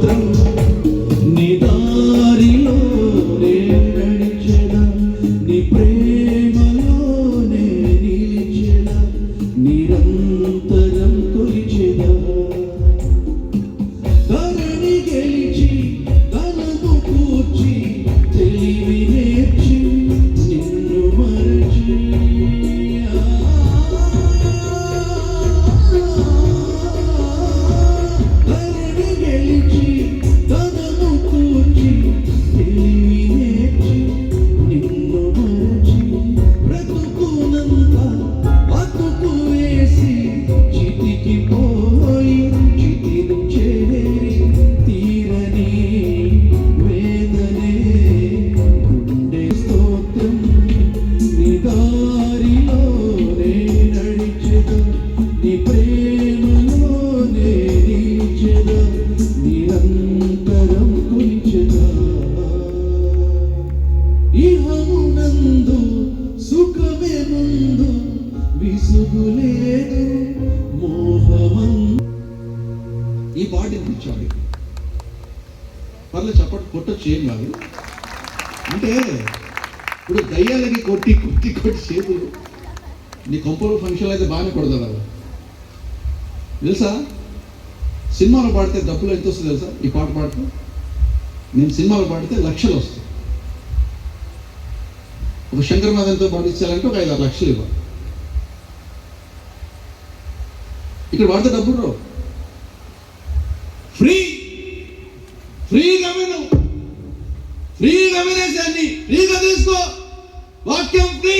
స్తోత్రం. నీ దారిలోనే నడిచెదా, నీ ప్రేమలోనే నిలిచెదా, నిరంతరం కొలిచెదా. ధరణి గెలిచి ధనము కూర్చి తెలివి నేర్చి నిన్ను మరచి ధరణి గెలిచి ధనము కూర్చి తెలివి నేర్చి నిన్ను మరచి బ్రతుకునంత బతుకు వేసి చితికి పోయి చితిని చేరి తీరని వేదనే గుండె స్తోత్రం. నీ దారిలోనే నడిచెదా, నీ ప్రేమలోనే నిలిచెదా, నిరంతరం కొలిచెదా. ఇహమునందు సుఖమే ముందు విసుగులేదు మోహమందు. ఈ పాట వినిపించాలి. పర్లేదు చప్పటి కొట్టొచ్చు, ఏం కాదు. అంటే ఇప్పుడు దయ్యాలకి కొట్టి కొట్టి కొట్టి చేతులు నీ కొంపలు ఫంక్షన్లు అయితే బాగానే కొడతారు కదా. తెలుసా సినిమాలో పాడితే డబ్బులు ఎంత వస్తుంది తెలుసా? ఈ పాట పాడితే నేను సినిమాలో పాడితే లక్షలు వస్తాయి. ఒక శంకరనాథంతో పాటించాలంటే ఒక 5-6 లక్షలు ఇవ్వాలి. ఇక్కడ వాడితే డబ్బులు రావు. ఫ్రీగా విను, ఫ్రీగా వినేసాన్ని ఫ్రీగా తీసుకో. వాక్యం ఫ్రీ,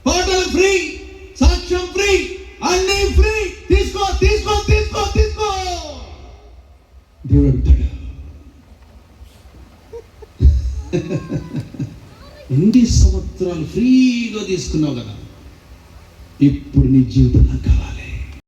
పాటలు ఫ్రీ, సాక్ష్యం ఫ్రీ, అన్ని ఫ్రీ. తీసుకో తీసుకో తీసుకో తీసుకో. దేవుడు అడుగుతాడు, ఎన్ని సంవత్సరాలు ఫ్రీగా తీసుకున్నావు కదా, ఇప్పుడు నీ జీవితం నాకు కావాలి.